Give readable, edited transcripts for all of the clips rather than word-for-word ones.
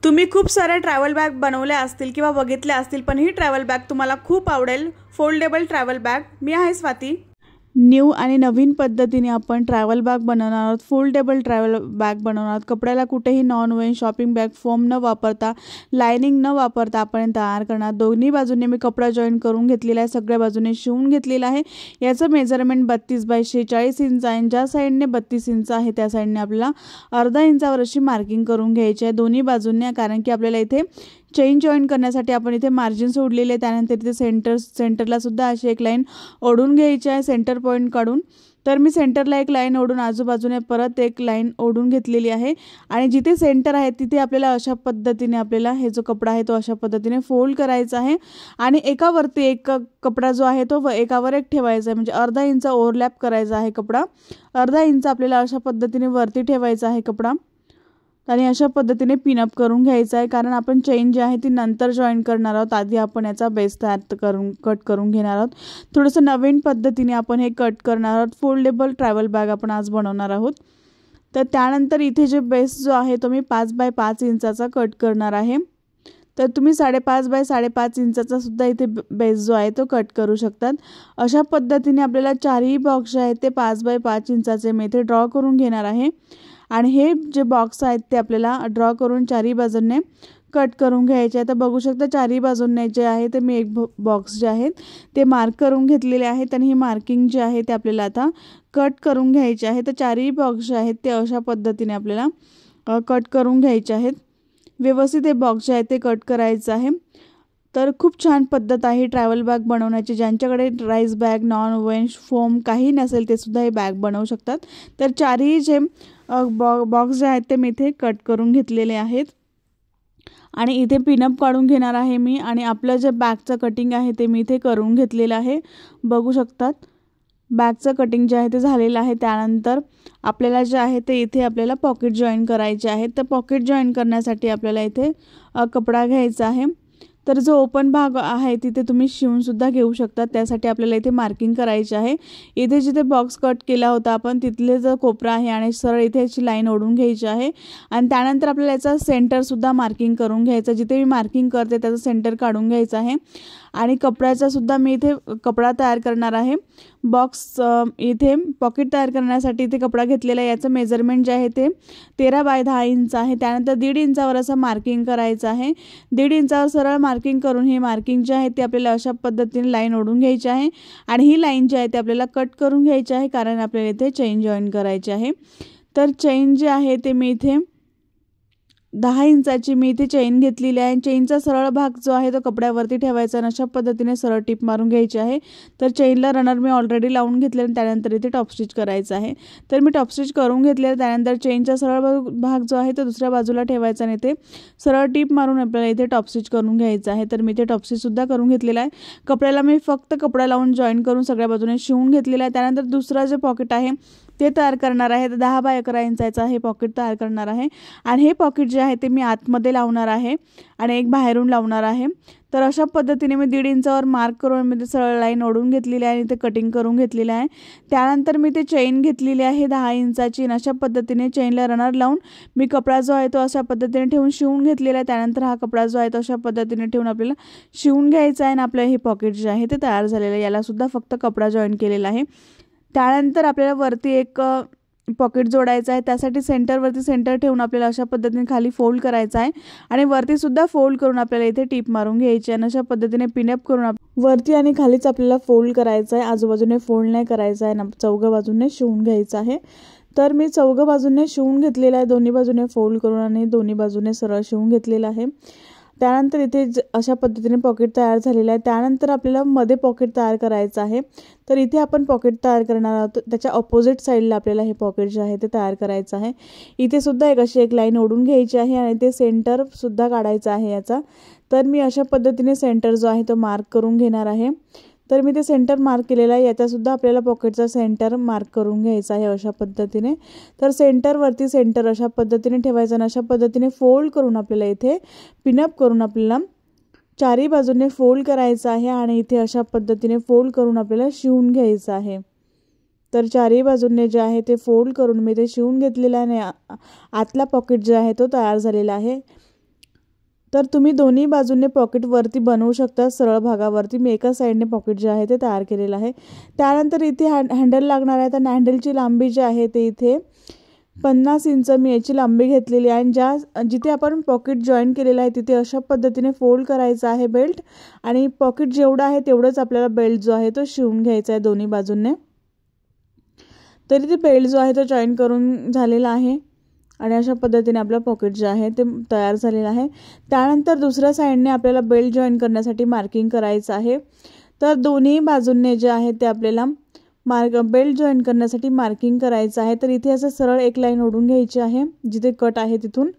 तुम्ही खूप साऱ्या ट्रॅव्हल बॅग बनवल्या असतील किंवा बघितल्या असतील, पण ही ट्रॅव्हल बॅग तुम्हाला खूप आवडेल. Foldable travel bag. मी आहे स्वाती. न्यू आणि नवीन पद्धतीने आपण ट्रॅव्हल बॅग बनवणार आहोत. फोल्डेबल ट्रॅव्हल बॅग बनवणार आहोत. कपड्याला कुठेही non Wien shopping bag foam न वापरता, लायनिंग न वापरता आपण तयार करणार. दोन्ही बाजूने मी कपडा जॉईन करून घेतलेला आहे, सगळ्या बाजूने शिवून घेतलेला आहे. याचं मेजरमेंट 32/46 इंच आहे. ज्या साईडने 32 इंच आहे त्या साईडने आपल्याला अर्धा इंचावर अशी मार्किंग करून घ्यायची आहे दोन्ही बाजूंनी, कारण की आपल्याला इथे चेन जॉईन करण्यासाठी आपण इथे मार्जिन सोडलेले आहे. त्यानंतर इथे सेंटरला सुद्धा अशी एक लाईन ओढून घ्यायची आहे सेंटर पॉईंट काढून. तर मी सेंटरला एक लाईन ओढून आजूबाजूने परत एक लाईन ओढून घेतलेली आहे आणि जिथे सेंटर आहे तिथे आपल्याला अशा पद्धतीने आपल्याला हे जो कपडा आहे तो अशा पद्धतीने फोल्ड करायचा आहे आणि एकावरती एक कपडा जो आहे तो एकावर एक ठेवायचा आहे. म्हणजे अर्धा इंच ओव्हरलॅप करायचा आहे कपडा. अर्धा इंच आपल्याला अशा पद्धतीने वरती ठेवायचा आहे कपडा आणि अशा पद्धतीने पिनअप करून घ्यायचा आहे, कारण आपण चेन जी आहे ती नंतर जॉईन करणार आहोत. आधी आपण याचा बेस तयार कट करून घेणार आहोत. थोडंसं नवीन पद्धतीने आपण हे कट करणार आहोत. फोल्डेबल ट्रॅव्हल बॅग आपण आज बनवणार आहोत. तर त्यानंतर इथे जे बेस जो आहे तो मी 5x5 इंचाचा कट करणार आहे. तर तुम्ही 5.5x5 इंचाचा सुद्धा इथे बेस जो आहे तो कट करू शकतात. अशा पद्धतीने आपल्याला चारही बॉक्स जे आहेत ते 5x5 इंचाचे मी इथे ड्रॉ करून घेणार आहे आणि हे जे बॉक्स आहेत ते आपल्याला ड्रॉ करून चारही बाजूंनी कट करून घ्यायचे आहे. तर बघू शकता चारही बाजूंनी जे आहे ते मी एक बॉक्स जे आहेत ते मार्क करून घेतलेले आहेत आणि ही मार्किंग जे आहे ते आपल्याला आता कट करून घ्यायचे आहे. तर चारही बॉक्स जे आहेत ते अशा पद्धतीने आपल्याला कट करून घ्यायचे आहेत. व्यवस्थित हे बॉक्स जे आहे ते कट करायचं आहे. तर खूप छान पद्धत आहे ट्रॅव्हल बॅग बनवण्याची. ज्यांच्याकडे rice bag, non Wien, foam काही नसेल ते सुद्धा हे बॅग बनवू शकतात. तर चारही जे बॉक्स जे आहेत ते मी इथे कट करून घेतलेले आहेत आणि इथे पिनअप काढून घेणार आहे मी आणि आपलं जे बॅगचं कटिंग आहे ते मी इथे करून घेतलेलं आहे. बघू शकतात बॅगचं कटिंग जे आहे ते झालेलं आहे. त्यानंतर आपल्याला जे आहे ते इथे आपल्याला पॉकेट जॉईन करायचे आहे. तर पॉकेट जॉईन करण्यासाठी आपल्याला इथे कपडा घ्यायचा आहे. तर जो ओपन भाग आहे तिथे तुम्ही शिवूनसुद्धा घेऊ शकता. त्यासाठी आपल्याला इथे मार्किंग करायची आहे. इथे जिथे बॉक्स कट केला होता आपण तिथले जो कोपरा आहे आणि सरळ इथे अशी लाईन ओढून घ्यायची आहे आणि त्यानंतर आपल्याला याचा सेंटरसुद्धा मार्किंग करून घ्यायचा. जिथे मी मार्किंग करते त्याचं सेंटर काढून घ्यायचं आहे आणि कपड्याचा सुद्धा मी इथे कपडा तयार करणार आहे. बॉक्स इथे पॉकेट तयार करण्यासाठी इथे कपडा घेतलेला आहे. याचं मेजरमेंट जे आहे ते 13x10 इंच आहे. त्यानंतर 1.5 इंचावर असं मार्किंग करायचं आहे. 1.5 इंचावर सरळ मार्किंग करून ही मार्किंग जी आहे ती आपल्याला अशा पद्धतीने लाईन ओढून घ्यायची आहे आणि ही लाईन जी आहे ती आपल्याला कट करून घ्यायची आहे, कारण आपल्याला इथे चेन जॉईन करायची आहे. तर चेन जे आहे ते मी इथे 10 इंचाची मी इथे चेन घेतलेली आहे. चेनचा सरळ भाग जो आहे तो कपड्यावरती ठेवायचा आणि अशा पद्धतीने सरळ टिप मारून घ्यायची आहे. तर चेनला रनर मी ऑलरेडी लावून घेतले आणि त्यानंतर इथे टॉप स्टिच करायचं आहे. तर मी टॉप स्टिच करून घेतले. त्यानंतर चेनचा सरळ भाग जो आहे तो दुसऱ्या बाजूला ठेवायचा आणि इथे सरळ टिप मारून आपल्याला इथे टॉप स्टिच करून घ्यायचं आहे. तर मी इथे टॉप स्टिचसुद्धा करून घेतलेला आहे. कपड्याला मी फक्त कपडा लावून जॉईन करून सगळ्या बाजूने शिवून घेतलेला आहे. त्यानंतर दुसरा जे पॉकेट आहे ते तयार करणार आहे. तर 10x11 इंचाचा हे पॉकेट तयार करणार आहे आणि हे पॉकेट जे आहे ते मी आतमध्ये लावणार आहे आणि एक बाहेरून लावणार आहे. तर अशा पद्धतीने मी 1.5 इंचावर मार्क करून मी ते सरळ लाईन ओढून घेतलेली आहे आणि ते कटिंग करून घेतलेलं आहे. त्यानंतर मी ते चेन घेतलेली आहे 10 इंचाची आणि अशा पद्धतीने चेनला रनर लावून मी कपडा जो आहे तो अशा पद्धतीने ठेवून शिवून घेतलेला आहे. त्यानंतर हा कपडा जो आहे तो अशा पद्धतीने ठेवून आपल्याला शिवून घ्यायचा आहे आणि आपलं हे पॉकेट जे आहे ते तयार झालेलं आहे. यालासुद्धा फक्त कपडा जॉईन केलेला आहे. त्यानंतर आपल्याला वरती एक पॉकेट जोडायचं आहे. त्यासाठी सेंटरवरती सेंटर ठेवून आपल्याला अशा पद्धतीने खाली फोल्ड करायचं आहे आणि वरतीसुद्धा फोल्ड करून आपल्याला इथे टीप मारून घ्यायची आणि अशा पद्धतीने पिनअप करून वरती आणि खालीच आपल्याला फोल्ड करायचं आहे. आजूबाजूने फोल्ड नाही करायचं आहे ना, चौघं बाजूने शिवून घ्यायचं आहे. तर मी चौघं बाजूने शिवून घेतलेलं आहे. दोन्ही बाजूने फोल्ड करून आणि दोन्ही बाजूने सरळ शिवून घेतलेलं आहे. त्यानंतर इथे अशा पद्धतीने पॉकेट तयार झालेलं आहे. त्यानंतर आपल्याला मध्ये पॉकेट तयार करायचं आहे. तर इथे आपण पॉकेट तयार करणार आहोत. त्याच्या ऑपोजिट साईडला आपल्याला हे पॉकेट जे आहे ते तयार करायचं आहे. इथे सुद्धा अशी एक लाईन ओढून घ्यायची आहे आणि ते सेंटरसुद्धा काढायचं आहे याचा. तर मी अशा पद्धतीने सेंटर जो आहे तो मार्क करून घेणार आहे. तर मी ते सेंटर मार्क केलेलं आहे. याच्यासुद्धा आपल्याला पॉकेटचा सेंटर मार्क करून घ्यायचा आहे अशा पद्धतीने. तर सेंटरवरती सेंटर अशा पद्धतीने ठेवायचं आणि अशा पद्धतीने फोल्ड करून आपल्याला इथे पिनअप करून आपल्याला चारही बाजूने फोल्ड करायचं आहे आणि इथे अशा पद्धतीने फोल्ड करून आपल्याला शिवून घ्यायचं आहे. तर चारही बाजूने जे आहे ते फोल्ड करून मी ते शिवून घेतलेलं आहे आणि आतला पॉकेट जे आहे तो तयार झालेला आहे. तर तुम्ही दोन्ही बाजूने पॉकेट वरती बनवू शकता सरळ भागावरती। मी एका साईडने पॉकेट जे आहे ते तयार केलेलं आहे। त्यानंतर इथे हँडल लागणार आहे। तर हँडलची लांबी जी आहे ते इथे 50 इंच मी याची लांबी घेतलेली आहे। आणि जिथे आपण पॉकेट जॉईन केलेलं आहे तिथे अशा पद्धतीने फोल्ड करायचा आहे बेल्ट, आणि पॉकेट जेवढं आहे तेवढंच आपल्याला बेल्ट जो आहे तो शिवून घ्यायचा आहे दोन्ही बाजूंनी। तरी ते बेल्ट जो आहे तो जॉईन करून झालेला आहे, आणि अशा पद्धतीने आपलं पॉकेट जे आहे ते तयार झालेलं आहे। त्यानंतर दुसऱ्या साईडने आपल्याला बेल्ट जॉईन करण्यासाठी मार्किंग करायचं आहे। तर दोन्ही बाजूंनी जे आहे ते आपल्याला बेल्ट जॉईन करण्यासाठी मार्किंग करायचं आहे। तर इथे असं सरळ एक लाईन ओढून घ्यायची आहे जिथे कट आहे तिथून।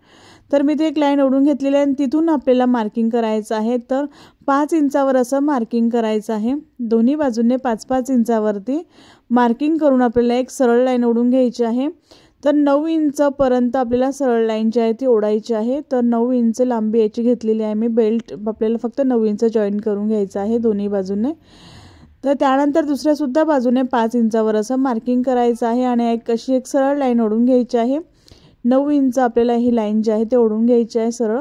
तर मी ते एक लाईन ओढून घेतलेली आहे आणि तिथून आपल्याला मार्किंग करायचं आहे। तर 5 इंचावर असं मार्किंग करायचं आहे। दोन्ही बाजूंनी 5-5 इंचावरती मार्किंग करून आपल्याला एक सरळ लाईन ओढून घ्यायची आहे। तर 9 इंचपर्यंत आपल्याला सरळ लाईन जी आहे ती ओढायची आहे। तर 9 इंच लांबी याची घेतलेली आहे मी। बेल्ट आपल्याला फक्त 9 इंच जॉईन करून घ्यायचं आहे दोन्ही बाजूने। तर त्यानंतर दुसऱ्या सुद्धा बाजूने 5 इंचावर असं मार्किंग करायचं आहे, आणि एक सरळ लाईन ओढून घ्यायची आहे। 9 इंच आपल्याला ही लाईन जी आहे ते ओढून घ्यायची आहे सरळ,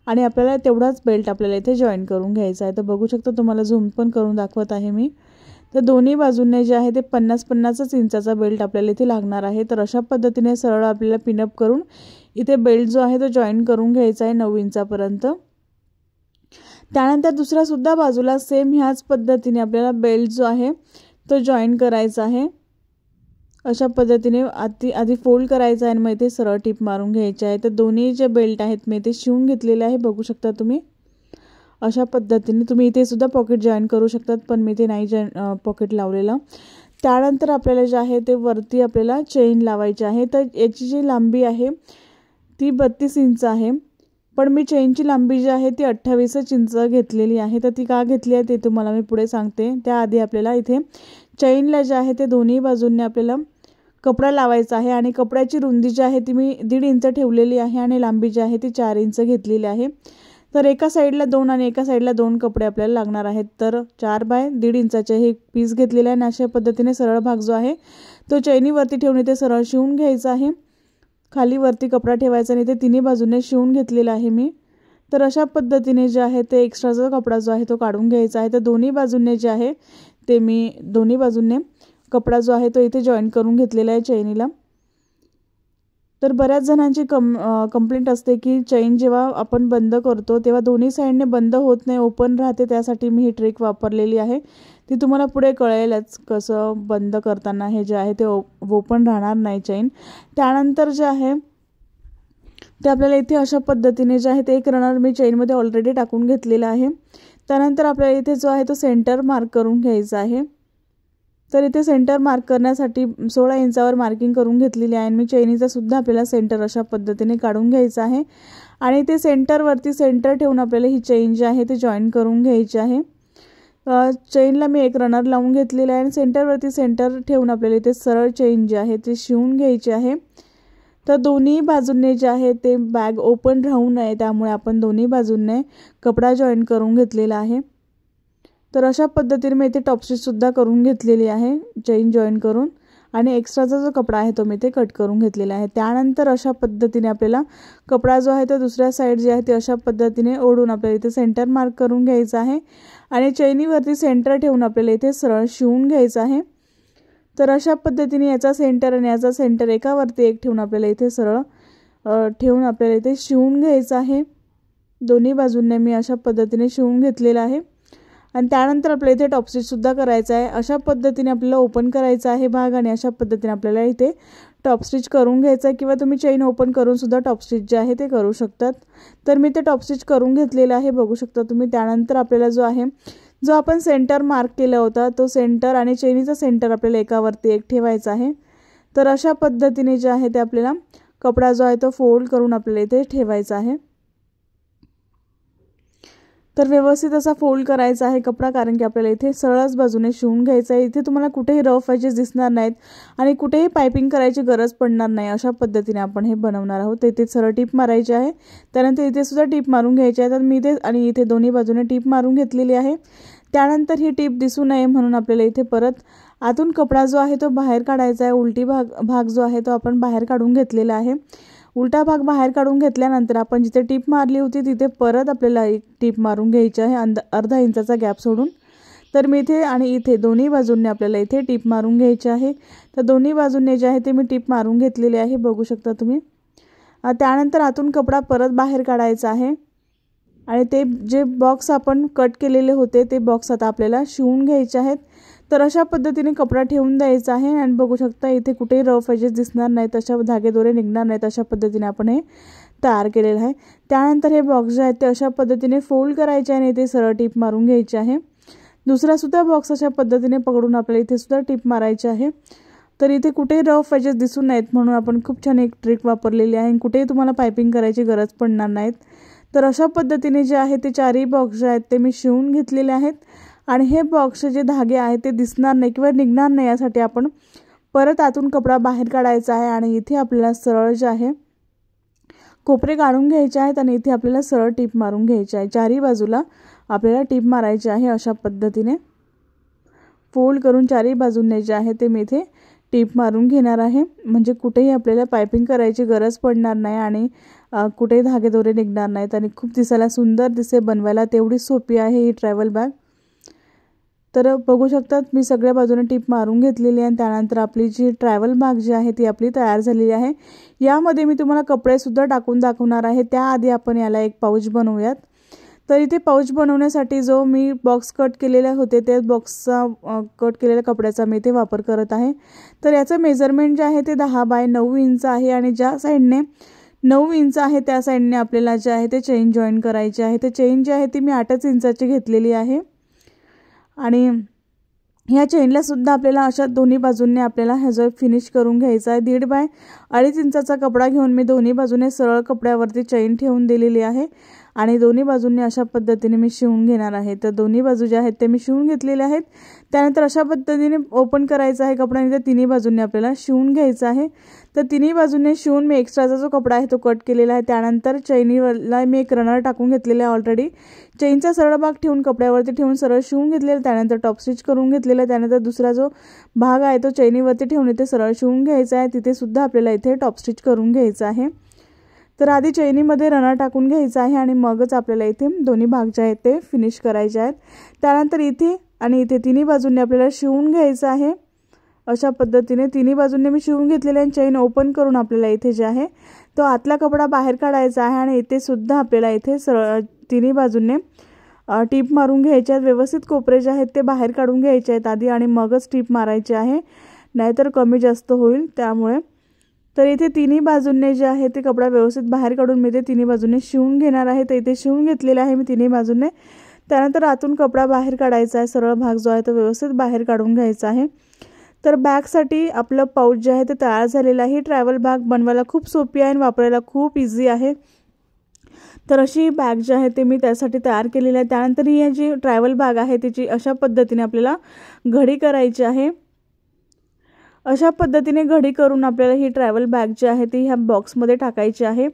आणि आपल्याला तेवढाच बेल्ट आपल्याला इथे जॉईन करून घ्यायचा आहे। तर बघू शकता, तुम्हाला झूम पण करून दाखवत आहे मी। तर दोन्ही बाजूंनी जे आहे ते 50-50 इंचाचा बेल्ट आपल्याला इथे लागणार आहे। तर अशा पद्धतीने सरळ आपल्याला पिनअप करून इथे बेल्ट जो आहे तो जॉईन करून घ्यायचा आहे 9 इंचापर्यंत। त्यानंतर दुसऱ्या सुद्धा बाजूला सेम ह्याच पद्धतीने आपल्याला बेल्ट जो आहे तो जॉईन करायचा आहे। अशा पद्धतीने आधी फोल्ड करायचा आहे आणि मग इथे सरळ टिप मारून घ्यायची आहे। तर दोन्ही जे बेल्ट आहेत मी ते शिवून घेतलेले आहे, बघू शकता तुम्ही। अशा पद्धतीने तुम्ही इथे सुद्धा पॉकेट जॉईन करू शकतात, पण मी ते नाही पॉकेट लावलेलं। त्यानंतर आपल्याला जे आहे ते वरती आपल्याला चेन लावायची आहे। तर याची जी लांबी आहे ती 32 इंच आहे, पण मी चेनची लांबी जी आहे ती 28 इंच घेतलेली आहे। तर ती का घेतली आहे ते तुम्हाला मी पुढे सांगते। त्याआधी आपल्याला इथे चेनला जे आहे ते दोन्ही बाजूंनी आपल्याला कपडा लावायचा आहे, आणि कपड्याची रुंदी जी आहे ती मी 1.5 इंच ठेवलेली आहे, आणि लांबी जी आहे ती 4 इंच घेतलेली आहे। तर एका साईडला 2 आणि एका साईडला 2 कपडे आपल्याला लागणार आहेत। तर 4 बाय 1.5 इंचाचे हे पीस घेतलेले आहे, आणि अशा पद्धतीने सरळ भाग जो आहे तो चैनीवरती ठेवून इथे सरळ शिवून घ्यायचा आहे। खाली वरती कपडा ठेवायचा आणि ते तिन्ही बाजूने शिवून घेतलेला आहे मी। तर अशा पद्धतीने जे आहे ते एक्स्ट्राचा कपडा जो आहे तो काढून घ्यायचा आहे। तर दोन्ही बाजूने जे आहे ते मी दोन्ही बाजूने कपडा जो आहे तो इथे जॉईन करून घेतलेला आहे चैनीला। तर बऱ्याच जणांची कंप्लेंट असते की चैन जेव्हा आपण बंद करतो तेव्हा दोन्ही साईडने बंद होत नाही, ओपन राहते। त्यासाठी मी ही ट्रिक वापरलेली आहे, ती तुम्हाला पुढे कळेलच कसं बंद करताना हे जे आहे ते ओपन राहणार नाही चैन। त्यानंतर जे आहे ते आपल्याला इथे अशा पद्धतीने जे आहे ते एक रनर मी चैनमध्ये ऑलरेडी टाकून घेतलेला आहे। त्यानंतर आपल्याला इथे जो आहे तो सेंटर मार्क करून घ्यायचा आहे। तर इथे सेंटर मार्क करण्यासाठी 16 इंचावर मार्किंग करून घेतलेली आहे। मी चैनीचा सुद्धा आपल्याला सेंटर अशा पद्धतीने काढून घ्यायचा आहे, आणि ते सेंटरवरती सेंटर ठेवून आपल्याला ही चैन जी आहे ते जॉईन करून घ्यायची आहे। चैनला मी एक रनर लावून घेतलेला आहे, आणि सेंटरवरती सेंटर ठेवून आपल्याला इथे सरळ चैन जी आहे ते शिवून घ्यायची आहे। तर दोन्ही बाजूंनी जे आहे ते बॅग ओपन राहू नये त्यामुळे आपण दोन्ही बाजूंनी कपडा जॉईन करून घेतलेला आहे। तर अशा पद्धतीने मी इथे टॉप स्टिच सुद्धा करून घेतलेली आहे चैन जॉईन करून, आणि एक्स्ट्राचा जो कपडा आहे तो मी ते कट करून घेतलेला आहे। त्यानंतर अशा पद्धतीने आपल्याला कपडा जो आहे तो दुसऱ्या साईड जी आहे ती अशा पद्धतीने ओढून आपल्याला इथे सेंटर मार्क करून घ्यायचा आहे, आणि चैनीवरती सेंटर ठेवून आपल्याला इथे सरळ शिवून घ्यायचा आहे। तर अशा पद्धतीने याचा सेंटर आणि याचा सेंटर एकावरती एक ठेवून आपल्याला इथे सरळ ठेवून आपल्याला इथे शिवून घ्यायचं आहे। दोन्ही बाजूंनी मी अशा पद्धतीने शिवून घेतलेला आहे, आणि त्यानंतर आपल्याला इथे टॉप स्टिच सुद्धा करायचा आहे। अशा पद्धतीने आपल्याला ओपन करायचा आहे भाग, आणि अशा पद्धतीने आपल्याला इथे टॉप स्टिच करून घ्यायचा आहे, किंवा तुम्ही चैन ओपन करून सुद्धा टॉप स्टिच जे आहे ते करू शकतात। तर मी ते टॉप स्टिच करून घेतलेलं आहे, बघू शकता तुम्ही। त्यानंतर आपल्याला जो आपण सेंटर मार्क केला होता तो सेंटर आणि चैनीचा सेंटर आपल्याला एकावरती एक ठेवायचा आहे। तर अशा पद्धतीने जे आहे ते आपल्याला कपडा जो आहे तो फोल्ड करून आपल्याला इथे ठेवायचा आहे। तर व्यवस्थित असा फोल्ड करायचा आहे कपडा, कारण की आपल्याला इथे सरळच बाजूने शिवून घ्यायचा आहे। इथे तुम्हाला कुठेही रफ एजेस दिसणार नाहीत, आणि कुठेही पाइपिंग करायची गरज पडणार नाही। अशा पद्धतीने आपण हे बनवणार आहोत। इथे सरळ टिप मारायची आहे, त्यानंतर इथे सुद्धा टिप मारून घ्यायची आहे। तर मी इथे आणि इथे दोन्ही बाजूने टिप मारून घेतलेली आहे। त्यानंतर ही टिप दिसू नये म्हणून आपल्याला इथे परत आतून कपडा जो आहे तो बाहेर काढायचा आहे। उलटी भाग जो आहे तो आपण बाहेर काढून घेतलेला आहे। उलटा भाग बाहेर काढून घेतल्यानंतर आपण जिथे टीप मारली होती तिथे परत आपल्याला एक टीप मारून घ्यायची आहे, अर्धा इंचाचा गॅप सोडून. तर मी इथे आणि इथे दोन्ही बाजूंनी आपल्याला इथे टीप मारून घ्यायची आहे. तर दोन्ही बाजूंनी जे आहे ते मी टीप मारून घेतलेली आहे, बघू शकता तुम्ही. त्यानंतर आतून कपडा परत बाहेर काढायचा आहे आणि ते जे बॉक्स आपण कट केलेले होते ते बॉक्स आता आपल्याला शिवून घ्यायचे आहेत. तर अशा पद्धतीने कपडा ठेवून द्यायचा आहे आणि बघू शकता इथे कुठेही रफ एजेस दिसणार नाहीत, अशा धागे दोरे निघणार नाहीत. अशा पद्धतीने आपण हे तयार केलेलं आहे. त्यानंतर हे बॉक्स जे आहेत ते अशा पद्धतीने फोल्ड करायचे आणि इथे सरळ टीप मारून घ्यायचे आहे. दुसरा सुद्धा बॉक्स अशा पद्धतीने पकडून आपल्याला इथे सुद्धा टीप मारायची आहे. तर इथे कुठेही रफ एजेस दिसून नाहीत म्हणून आपण खूप छान एक ट्रिक वापरलेली आहे. कुठेही तुम्हाला पायपिंग करायची गरज पडणार नाहीत. तर अशा पद्धतीने जे आहे ते चारही बॉक्स जे आहेत ते मी शिवून घेतलेले आहेत आणि हे बॉक्सचे जे धागे आहेत ते दिसणार नाही किंवा निघणार नाही यासाठी आपण परत आतून कपडा बाहेर काढायचा आहे आणि इथे आपल्याला सरळ जे आहे कोपरे काढून घ्यायचे आहेत आणि इथे आपल्याला सरळ टीप मारून घ्यायची आहे. चारही बाजूला आपल्याला टीप मारायची आहे. अशा पद्धतीने फोल्ड करून चारही बाजूने जे आहे ते मी इथे टीप मारून घेणार आहे, म्हणजे कुठेही आपल्याला पायपिंग करायची गरज पडणार नाही आणि कुठेही धागे दोरे निघणार नाहीत आणि खूप दिसायला सुंदर दिसे. बनवायला तेवढी सोपी आहे ही ट्रॅव्हल बॅग. तर बघू शकतात मी सगळ्या बाजूने टीप मारून घेतलेली आहे आणि त्यानंतर आपली जी ट्रॅव्हल बॅग जी आहे ती आपली तयार झालेली आहे. यामध्ये मी तुम्हाला कपडेसुद्धा टाकून दाखवणार आहे. त्याआधी आपण याला एक पाऊच बनवूयात. तर इथे पाऊच बनवण्यासाठी जो मी बॉक्स कट केलेले होते त्या बॉक्सचा कट केलेल्या कपड्याचा मी इथे वापर करत आहे. तर याचं मेजरमेंट जे आहे ते 10 बाय 9 इंच आहे आणि ज्या साईडने 9 इंच आहे त्या साईडने आपल्याला जे आहे ते चेन जॉईन करायची आहे. तर चेन जी आहे ती मी 8 इंचाची घेतलेली आहे आणि ह्या चेनला सुद्धा आपल्याला अशा दोन्ही बाजूंनी आपल्याला ह्याचं फिनिश करून घ्यायचं आहे. 1.5 बाय 2.5 इंचाचा कपडा घेऊन मी दोन्ही बाजूने सरळ कपड्यावरती चेन ठेवून दिलेली आहे आणि दोन्ही बाजूंनी अशा पद्धतीने मी शिवून घेणार आहे. तर दोन्ही बाजू ज्या आहेत ते मी शिवून घेतलेले आहेत. त्यानंतर अशा पद्धतीने ओपन करायचं आहे कपडा आणि त्या तिन्ही बाजूंनी आपल्याला शिवून घ्यायचं आहे. तर तिन्ही बाजूंनी शिवून मी एक्स्ट्राचा जो कपडा आहे तो कट केलेला आहे. त्यानंतर चैनीवरला मी एक रनर टाकून घेतलेला आहे ऑलरेडी. चेनचा सरळ भाग ठेवून कपड्यावरती ठेवून सरळ शिवून घेतलेला, त्यानंतर टॉप स्टिच करून घेतलेला. त्यानंतर दुसरा जो भाग आहे तो चैनीवरती ठेवून इथे सरळ शिवून घ्यायचा आहे. तिथे सुद्धा आपल्याला इथे टॉप स्टिच करून घ्यायचं आहे. तर आधी चैनीमध्ये रनर टाकून घ्यायचा आहे आणि मगच आपल्याला इथे दोन्ही भाग जे आहेत ते फिनिश करायचे आहेत. त्यानंतर इथे आणि इथे तिन्ही बाजूंनी आपल्याला शिवून घ्यायचं आहे. अशा पद्धतीने तिन्ही बाजूंनी मी शिवून घेतलेले आणि चैन ओपन करून आपल्याला इथे जे आहे तो आतला कपडा बाहेर काढायचा आहे आणि इथे सुद्धा आपल्याला इथे सरळ तिन्ही बाजूंनी टीप मारून घ्यायचे आहेत. व्यवस्थित कोपरे जे आहेत ते बाहेर काढून घ्यायचे आहेत आधी आणि मगच टीप मारायची आहे, नाहीतर कमी जास्त होईल त्यामुळे. तर इथे तिन्ही बाजूंनी जे आहे ते कपडा व्यवस्थित बाहेर काढून मी ते तिन्ही बाजूने शिवून घेणार आहे. तर इथे शिवून घेतलेला आहे मी तिन्ही बाजूने. त्यानंतर आतून कपडा बाहेर काढायचा आहे. सरळ भाग जो आहे तो व्यवस्थित बाहेर काढून घ्यायचा आहे. तर बॅगसाठी आपलं पाऊच जे आहे ते तयार झालेलं आहे. ही ट्रॅव्हल बॅग बनवायला खूप सोपी आहे आणि वापरायला खूप इझी आहे. तर अशी बॅग जी आहे ते मी त्यासाठी तयार केलेली आहे. त्यानंतर ही जी ट्रॅव्हल बॅग आहे त्याची अशा पद्धतीने आपल्याला घडी करायची आहे. अशा पद्धतीने घडी करून आपल्याला ही ट्रॅव्हल बॅग जी आहे ती ह्या बॉक्समध्ये टाकायची आहे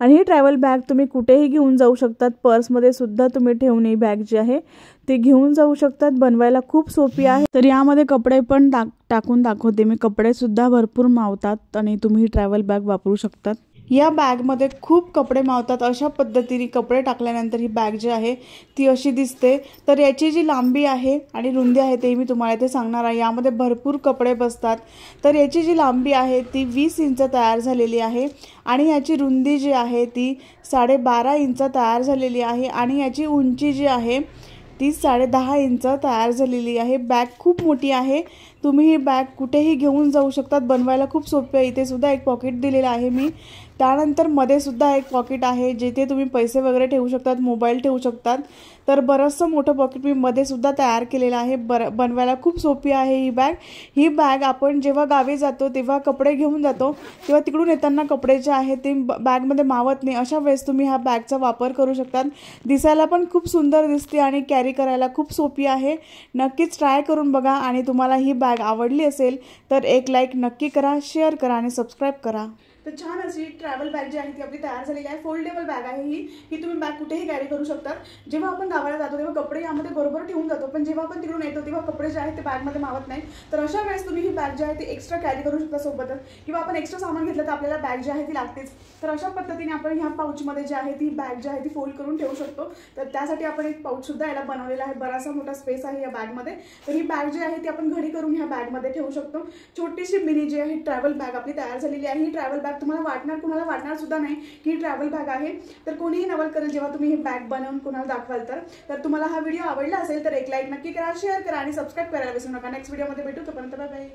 आणि ही ट्रॅव्हल बॅग तुम्ही कुठेही घेऊन जाऊ शकतात. पर्समध्ये सुद्धा तुम्ही ठेवून ही बॅग जी आहे ती घेऊन जाऊ शकतात. बनवायला खूप सोपी आहे. तर यामध्ये कपडे पण टाकून दाखवते मी. कपडे सुद्धा भरपूर मावतात आणि तुम्ही ही ट्रॅव्हल बॅग वापरू शकतात. या बॅगमध्ये खूप कपडे मावतात. अशा पद्धतीने कपडे टाकल्यानंतर ही बॅग जी आहे ती अशी दिसते. तर याची जी लांबी आहे आणि रुंदी आहे ते मी तुम्हाला इथे सांगणार आहे. यामध्ये भरपूर कपडे बसतात. तर याची जी लांबी आहे ती 20 इंच तयार झालेली आहे आणि याची रुंदी जी आहे ती 12.5 इंच तयार झालेली आहे आणि याची उंची जी आहे ती 10.5 इंच तयार झालेली आहे. बॅग खूप मोठी आहे. तुम्ही ही बॅग कुठेही घेऊन जाऊ शकतात. बनवायला खूप सोपे आहे. इथे सुद्धा एक पॉकेट दिलेलं आहे मी. त्यानंतर मध्ये सुद्धा एक पॉकेट आहे जिथे तुम्ही पैसे वगैरे ठेवू शकतात, मोबाईल ठेवू शकतात. तर बरंचसं मोठं पॉकेट मी मध्ये सुद्धा तयार केलेलं आहे. बनवायला खूप सोपी आहे ही बॅग. ही बॅग आपण जेव्हा गावी जातो तेव्हा कपडे घेऊन जातो तेव्हा तिकडून येताना कपडे जे आहे ते बॅगमध्ये मावत नाही. अशा वेळेस तुम्ही ह्या बॅगचा वापर करू शकतात. दिसायला पण खूप सुंदर दिसते आणि कॅरी करायला खूप सोपी आहे. नक्कीच ट्राय करून बघा आणि तुम्हाला ही बॅग आवडली असेल तर एक लाईक नक्की करा, शेअर करा आणि सबस्क्राईब करा. तर छान अशी ट्रॅव्हल बॅग जी आहे ती आपली तयार झालेली आहे। फोल्डेबल बॅग आहे ही तुम्ही बॅग कुठेही कॅरी करू शकता। जेव्हा आपण गावाला जातो तेव्हा कपडे यामध्ये बरोबर ठेवून जातो, पण जेव्हा आपण तिकडून येतो तेव्हा कपडे जे आहेत ते बॅगमध्ये मावत नाही। तर अशा वेळेस तुम्ही ही बॅग जी आहे ती एक्स्ट्रा कॅरी करू शकता सोबतच, किंवा आपण एक्स्ट्रा सामान घेतलं तर आपल्याला बॅग जी आहे ती लागतेच। तर अशा पद्धतीने आपण ह्या पाऊचमध्ये जी आहे ती बॅग जी आहे ती फोल्ड करून ठेवू शकतो। तर त्यासाठी आपण एक पाऊच सुद्धा याला बनवलेला आहे, बराचसा मोठा स्पेस आहे या बॅगमध्ये। तर ही बॅग जी आहे ती आपण घडी करून ह्या बॅगमध्ये ठेवू शकतो। छोटीशी मिनी जी आहे ट्रॅव्हल बॅग आपली तयार झालेली आहे। ही ट्रॅव्हल बॅग तुम्हाला कुणाला वाटणार सुद्धा नाही की ही ट्रॅव्हल बॅग आहे। तर कोणीही नवल करेल जेव्हा तुम्ही ही बॅग बनवून कुणाला दाखवाल तर तुम्हाला हा व्हिडिओ आवडला असेल तर एक लाईक नक्की करा, शेअर करा आणि सबस्क्राईब करायला विसरू नका। नेक्स्ट व्हिडिओमध्ये भेटू, तोपर्यंत बाय बाय।